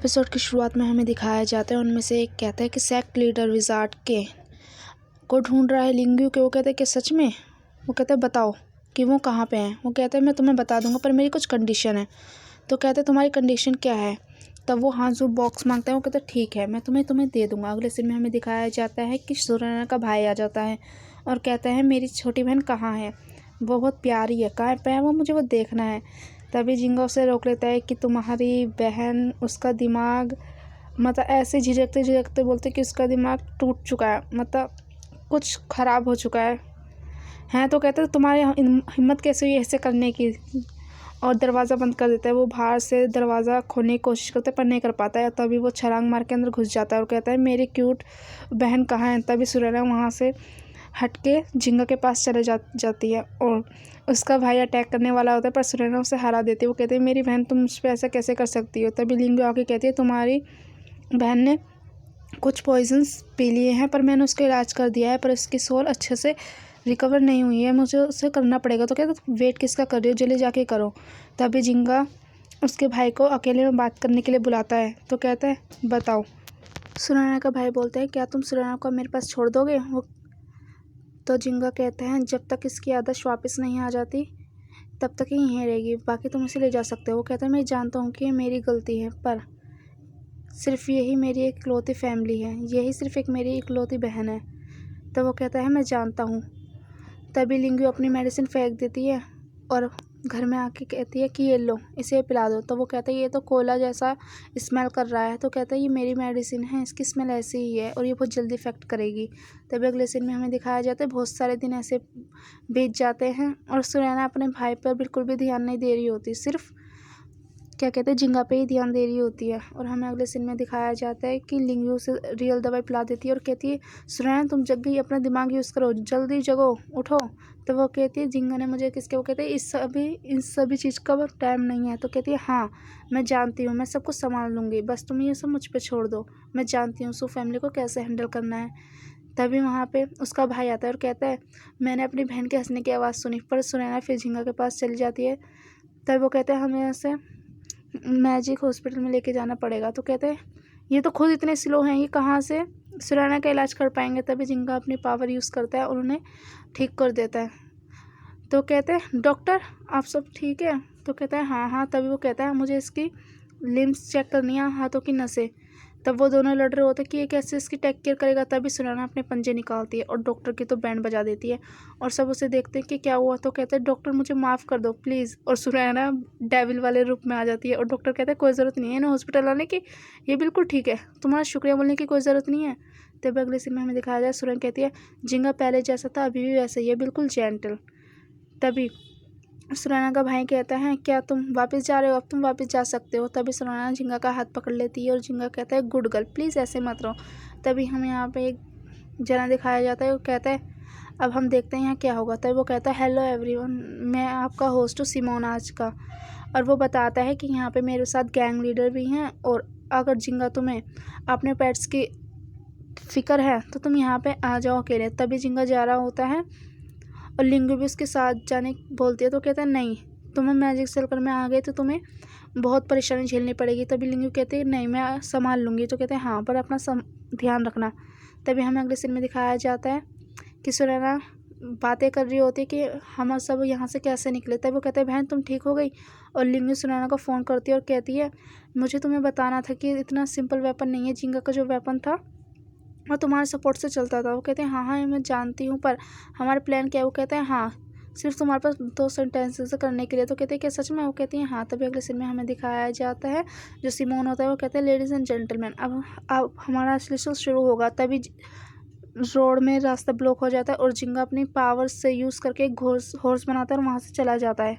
Episode की शुरुआत में हमें दिखाया जाता है, उनमें से एक कहता है कि सेक्ट लीडर विजार्ड के को ढूंढ रहा है लिंगू के। वो कहते हैं कि सच में? वो कहते हैं बताओ कि वो कहाँ पे हैं। वो कहते हैं मैं तुम्हें बता दूंगा पर मेरी कुछ कंडीशन है। तो कहते हैं तुम्हारी कंडीशन क्या है। तब वो हांजू बॉक्स मांगता है। वो कहते हैं ठीक है मैं तुम्हें दे दूंगा। अगले सीन में हमें दिखाया जाता है कि सुरैना का भाई आ जाता है और कहता है मेरी छोटी बहन कहाँ है, वो बहुत प्यारी है, कहाँ पे है वो, मुझे वो देखना है। तभी जिंगा उसे रोक लेता है कि तुम्हारी बहन, उसका दिमाग, मतलब ऐसे झिझकते झिझकते बोलते कि उसका दिमाग टूट चुका है, मतलब कुछ ख़राब हो चुका है। तो कहते हैं तुम्हारी हिम्मत कैसे हुई ऐसे करने की, और दरवाज़ा बंद कर देता है। वो बाहर से दरवाज़ा खोलने की कोशिश करता है पर नहीं कर पाता है। तभी वो छलांग मार के अंदर घुस जाता है और कहता है मेरी क्यूट बहन कहाँ है। तभी सुरैना वहाँ से हट के जिंगा के पास चले जाती है और उसका भाई अटैक करने वाला होता है पर सुरैना उसे हरा देती है। वो कहते हैं मेरी बहन तुम उस पर ऐसा कैसे कर सकती हो। तभी लिंगू आके कहती है तुम्हारी बहन ने कुछ पॉइजन्स पी लिए हैं पर मैंने उसका इलाज कर दिया है पर उसकी सोल अच्छे से रिकवर नहीं हुई है, मुझे उसे करना पड़ेगा। तो कहते वेट किसका कर रही हो, जल्दी जाके करो। तभी जिंगा उसके भाई को अकेले में बात करने के लिए बुलाता है। तो कहता है बताओ। सुरैना का भाई बोलता है क्या तुम सुरैना को मेरे पास छोड़ दोगे। वो तो जिंगा कहते हैं जब तक इसकी आदत वापस नहीं आ जाती तब तक ही यहीं रहेगी, बाकी तुम इसे ले जा सकते हो। वो कहता है मैं जानता हूँ कि ये मेरी गलती है पर सिर्फ यही मेरी एक इकलौती फैमिली है, यही सिर्फ एक मेरी इकलौती बहन है। तो वो कहता है मैं जानता हूँ। तभी लिंगू अपनी मेडिसिन फेंक देती है और घर में आके कहती है कि ये लो इसे पिला दो। तो वो कहता है ये तो कोला जैसा स्मेल कर रहा है। तो कहता है ये मेरी मेडिसिन है, इसकी स्मेल ऐसी ही है और ये बहुत जल्दी इफेक्ट करेगी। तभी अगले सीन में हमें दिखाया जाता है बहुत सारे दिन ऐसे बीत जाते हैं और सुरैना अपने भाई पर बिल्कुल भी ध्यान नहीं दे रही होती, सिर्फ क्या कहते हैं जिंगा पे ही ध्यान दे रही होती है। और हमें अगले सीन में दिखाया जाता है कि लिंगू से रियल दवाई पिला देती है और कहती है सुरैना तुम जग गई, अपना दिमाग यूज़ करो, जल्दी जगो उठो। तो वो कहती है जिंगा ने मुझे किसके, वो कहते हैं इन सभी चीज़ का टाइम नहीं है। तो कहती है हाँ मैं जानती हूँ, मैं सब कुछ संभाल लूँगी, बस तुम ये सब मुझ पर छोड़ दो, मैं जानती हूँ सो फैमिली को कैसे हैंडल करना है। तभी वहाँ पे उसका भाई आता है और कहता है मैंने अपनी बहन के हंसने की आवाज़ सुनी। पर सुनैना फिर झिंगा के पास चली जाती है। तभी वो कहते हैं हमें ऐसे मैजिक हॉस्पिटल में लेके जाना पड़ेगा। तो कहते हैं ये तो खुद इतने स्लो हैं, ये कहाँ से सुरैना का इलाज कर पाएंगे। तभी जिंगा अपनी पावर यूज़ करता है और उन्हें ठीक कर देता है। तो कहते हैं डॉक्टर आप सब ठीक है। तो कहता है हाँ। तभी वो कहता है मुझे इसकी लिम्स चेक करनी है, हाथों की नसें। तब वो दोनों लड़ रहे होते कि ये कैसे इसकी टेक केयर करेगा। तभी सुरैना अपने पंजे निकालती है और डॉक्टर की तो बैंड बजा देती है और सब उसे देखते हैं कि क्या हुआ। तो कहते हैं डॉक्टर मुझे माफ़ कर दो प्लीज़। और सुरैना डेविल वाले रूप में आ जाती है और डॉक्टर कहता है कोई ज़रूरत नहीं है ना हॉस्पिटल आने की, ये बिल्कुल ठीक है, तुम्हारा शुक्रिया बोलने की कोई ज़रूरत नहीं है। तब अगले सीन में हमें दिखाया जाए सुरैना कहती है जिंगा पहले जैसा था अभी भी वैसा ही है, बिल्कुल जेंटल। तभी सुरैना का भाई कहता है क्या तुम वापस जा रहे हो, अब तुम वापस जा सकते हो। तभी सुरैना झिंगा का हाथ पकड़ लेती है और झिंगा कहता है गुड गर्ल प्लीज़ ऐसे मत रहो। तभी हमें यहाँ पे एक जना दिखाया जाता है, वो कहता है अब हम देखते हैं यहाँ क्या होगा। तभी वो कहता है हेलो एवरीवन, मैं आपका होस्ट हूँ सिमोन आज का। और वो बताता है कि यहाँ पे मेरे साथ गैंग लीडर भी हैं और अगर झिंगा तुम्हें अपने पेट्स की फ़िक्र है तो तुम यहाँ पे आ जाओ अकेले। तभी झिंगा जा रहा होता है और लिंगू भी उसके साथ जाने बोलती है। तो कहता है नहीं, तुम्हें मैजिक सर्कल में आ गए तो तुम्हें बहुत परेशानी झेलनी पड़ेगी। तभी लिंगू कहते हैं नहीं मैं संभाल लूँगी। तो कहते हैं हाँ पर अपना ध्यान रखना। तभी हमें अगले सीन में दिखाया जाता है कि सुरैना बातें कर रही होती है कि हम सब यहाँ से कैसे निकले। तभी वो कहते हैं बहन तुम ठीक हो गई। और लिंगू सुरैना को फ़ोन करती है और कहती है मुझे तुम्हें बताना था कि इतना सिंपल वेपन नहीं है, जिंगा का जो वेपन था और तुम्हारे सपोर्ट से चलता था। वो कहते हैं हाँ ये मैं जानती हूँ पर हमारा प्लान क्या है। वो कहते हैं हाँ सिर्फ तुम्हारे पास 2 सेंटेंसेस करने के लिए। तो कहते हैं क्या सच में। वो कहती हैं हाँ। तभी अगले सीन में हमें दिखाया जाता है जो सिमोन होता है वो कहते हैं लेडीज़ एंड जेंटलमैन अब हमारा असली शो शुरू होगा। तभी रोड में रास्ता ब्लॉक हो जाता है और जिंगा अपनी पावर से यूज़ करके एक हॉर्स बनाता है और वहाँ से चला जाता है।